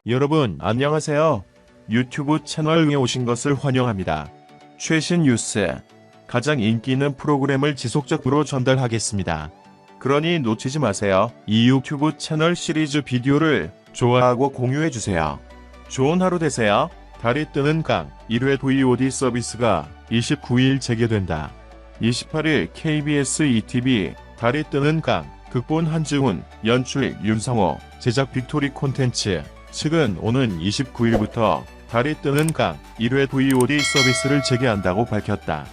여러분 안녕하세요. 유튜브 채널에 오신 것을 환영합니다. 최신 뉴스, 가장 인기 있는 프로그램을 지속적으로 전달하겠습니다. 그러니 놓치지 마세요. 이 유튜브 채널 시리즈 비디오를 좋아하고 공유해주세요. 좋은 하루 되세요. 달이 뜨는 강 1회 VOD 서비스가 29일 재개된다. 28일 KBS ETV 달이 뜨는 강 극본 한지훈, 연출 윤성호, 제작 빅토리 콘텐츠 측은 오는 29일부터 달이 뜨는 강 1회 VOD 서비스를 재개한다고 밝혔다.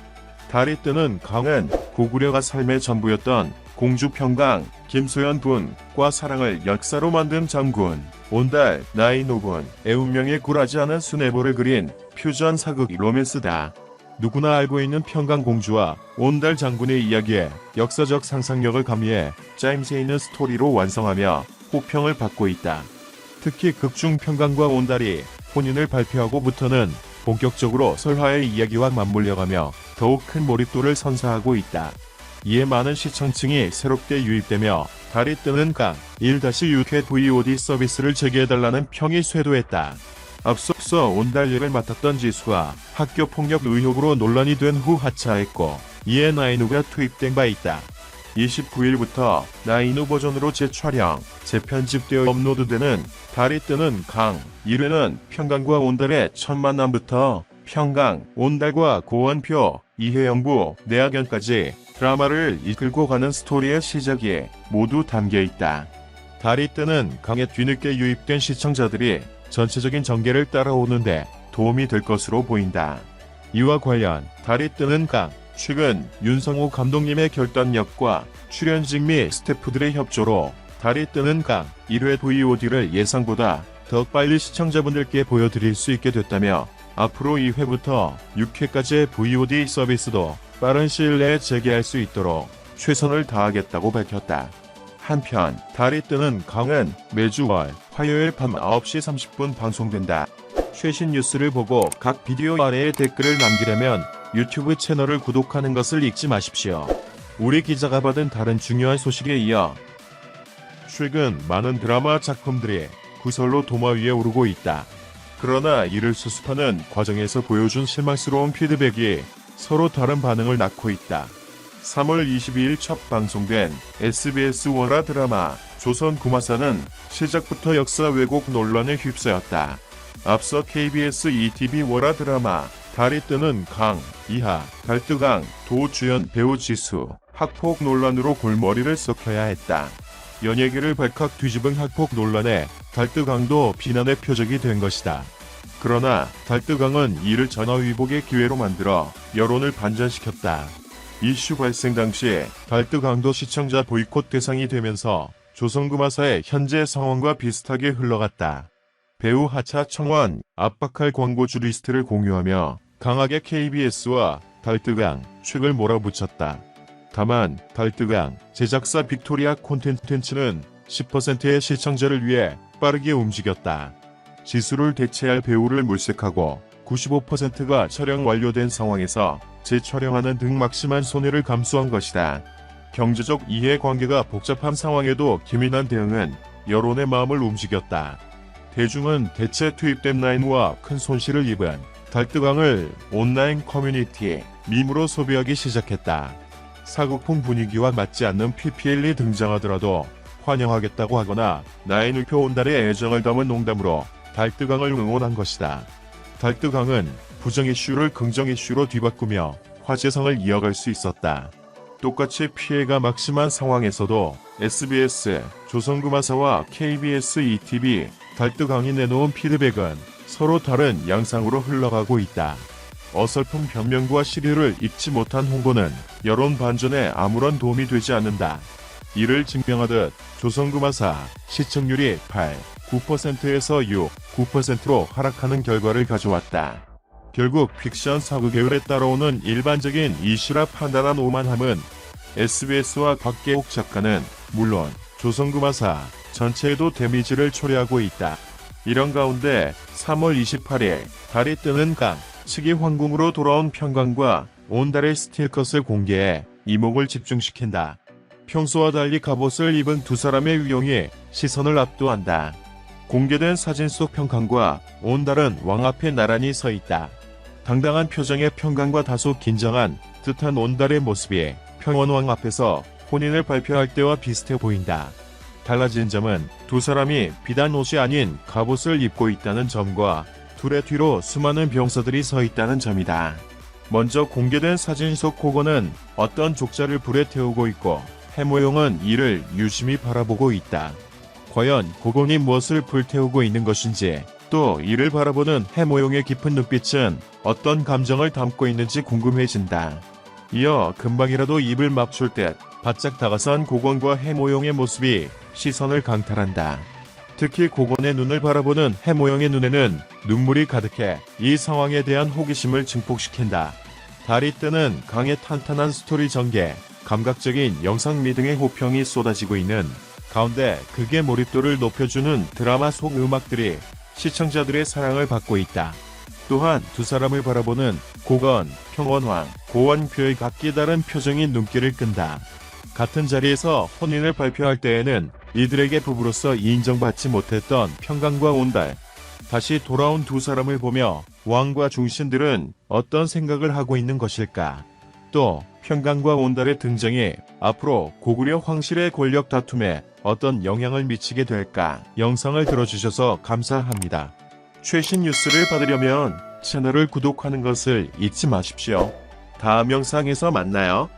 달이 뜨는 강은 고구려가 삶의 전부였던 공주 평강 김소연 분과 사랑을 역사로 만든 장군 온달 나인오분 운명에 굴하지 않은 수뇌보를 그린 퓨전 사극 로맨스다. 누구나 알고 있는 평강 공주와 온달 장군의 이야기에 역사적 상상력을 가미해 짜임새 있는 스토리로 완성하며 호평을 받고 있다. 특히 극중 평강과 온달이 혼인을 발표하고부터는 본격적으로 설화의 이야기와 맞물려가며 더욱 큰 몰입도를 선사하고 있다. 이에 많은 시청층이 새롭게 유입되며 달이 뜨는 강 1-6회 VOD 서비스를 재개해달라는 평이 쇄도했다. 앞서 온달역을 맡았던 지수가 학교폭력 의혹으로 논란이 된 후 하차했고 이에 나인우가 투입된 바 있다. 29일부터 나인우 버전으로 재촬영, 재편집되어 업로드되는 달이 뜨는 강 1회는 평강과 온달의 첫 만남부터 평강, 온달과 고원표, 이혜영부, 내학연까지 드라마를 이끌고 가는 스토리의 시작이 모두 담겨있다. 달이 뜨는 강에 뒤늦게 유입된 시청자들이 전체적인 전개를 따라오는데 도움이 될 것으로 보인다. 이와 관련 달이 뜨는 강 최근 윤성호 감독님의 결단력과 출연진 및 스태프들의 협조로 달이 뜨는 강 1회 VOD를 예상보다 더 빨리 시청자분들께 보여드릴 수 있게 됐다며 앞으로 2회부터 6회까지의 VOD 서비스도 빠른 시일 내에 재개할 수 있도록 최선을 다하겠다고 밝혔다. 한편 달이 뜨는 강은 매주 화요일 밤 9시 30분 방송된다. 최신 뉴스를 보고 각 비디오 아래에 댓글을 남기려면 유튜브 채널을 구독하는 것을 잊지 마십시오. 우리 기자가 받은 다른 중요한 소식에 이어 최근 많은 드라마 작품들이 구설로 도마 위에 오르고 있다. 그러나 이를 수습하는 과정에서 보여준 실망스러운 피드백이 서로 다른 반응을 낳고 있다. 3월 22일 첫 방송된 SBS 월화 드라마 조선 구마사는 시작부터 역사 왜곡 논란에 휩싸였다. 앞서 KBS ETV 월화 드라마 달이 뜨는 강 2화 달뜨강 도 주연 배우 지수 학폭 논란으로 골머리를 썩혀야 했다. 연예계를 발칵 뒤집은 학폭 논란에 달뜨강도 비난의 표적이 된 것이다. 그러나 달뜨강은 이를 전화위복의 기회로 만들어 여론을 반전시켰다. 이슈 발생 당시 달뜨강도 시청자 보이콧 대상이 되면서 조선구마사의 현재 상황과 비슷하게 흘러갔다. 배우 하차청원 압박할 광고주 리스트를 공유하며 강하게 KBS와 달뜨강 측을 몰아붙였다. 다만 달뜨강 제작사 빅토리아 콘텐츠는 10%의 시청자를 위해 빠르게 움직였다. 지수를 대체할 배우를 물색하고 95%가 촬영 완료된 상황에서 재촬영하는 등 막심한 손해를 감수한 것이다. 경제적 이해관계가 복잡한 상황에도 기민한 대응은 여론의 마음을 움직였다. 대중은 대체 투입된 나인우와 큰 손실을 입은 달뜨강을 온라인 커뮤니티 밈으로 소비하기 시작했다. 사극풍 분위기와 맞지 않는 PPL이 등장하더라도 환영하겠다고 하거나 나인우표 온달의 애정을 담은 농담으로 달뜨강을 응원한 것이다. 달뜨강은 부정 이슈를 긍정 이슈로 뒤바꾸며 화제성을 이어갈 수 있었다. 똑같이 피해가 막심한 상황에서도 SBS, 조선구마사와 KBS ETV, 달뜨강이 내놓은 피드백은 서로 다른 양상으로 흘러가고 있다. 어설픈 변명과 시류를 잊지 못한 홍보는 여론 반전에 아무런 도움이 되지 않는다. 이를 증명하듯 조선구마사 시청률이 8, 9%에서 6, 9%로 하락하는 결과를 가져왔다. 결국 픽션 사극계열에 따라오는 일반적인 이슈라 판단한 오만함은 SBS와 곽계옥 작가는 물론 조선구마사 전체에도 데미지를 초래하고 있다. 이런 가운데 3월 28일 달이 뜨는 강 측이 황궁으로 돌아온 평강과 온달의 스틸컷을 공개해 이목을 집중시킨다. 평소와 달리 갑옷을 입은 두 사람의 위용이 시선을 압도한다. 공개된 사진 속 평강과 온달은 왕 앞에 나란히 서 있다. 당당한 표정의 평강과 다소 긴장한 듯한 온달의 모습이 평원왕 앞에서 혼인을 발표할 때와 비슷해 보인다. 달라진 점은 두 사람이 비단 옷이 아닌 갑옷을 입고 있다는 점과 둘의 뒤로 수많은 병사들이 서 있다는 점이다. 먼저 공개된 사진 속 고건은 어떤 족자를 불에 태우고 있고 해모용은 이를 유심히 바라보고 있다. 과연 고건이 무엇을 불태우고 있는 것인지, 또 이를 바라보는 해모용의 깊은 눈빛은 어떤 감정을 담고 있는지 궁금해진다. 이어 금방이라도 입을 맞출 듯 바짝 다가선 고건과 해모용의 모습이 시선을 강탈한다. 특히 고건의 눈을 바라보는 해모용의 눈에는 눈물이 가득해 이 상황에 대한 호기심을 증폭시킨다. 달이 뜨는 강의 탄탄한 스토리 전개, 감각적인 영상 미 등의 호평이 쏟아지고 있는 가운데 극의 몰입도를 높여주는 드라마 속 음악들이 시청자들의 사랑을 받고 있다. 또한 두 사람을 바라보는 고건, 평원왕, 고원표의 각기 다른 표정이 눈길을 끈다. 같은 자리에서 혼인을 발표할 때에는 이들에게 부부로서 인정받지 못했던 평강과 온달, 다시 돌아온 두 사람을 보며 왕과 중신들은 어떤 생각을 하고 있는 것일까? 또 평강과 온달의 등장이 앞으로 고구려 황실의 권력 다툼에 어떤 영향을 미치게 될까? 영상을 들어주셔서 감사합니다. 최신 뉴스를 받으려면 채널을 구독하는 것을 잊지 마십시오. 다음 영상에서 만나요.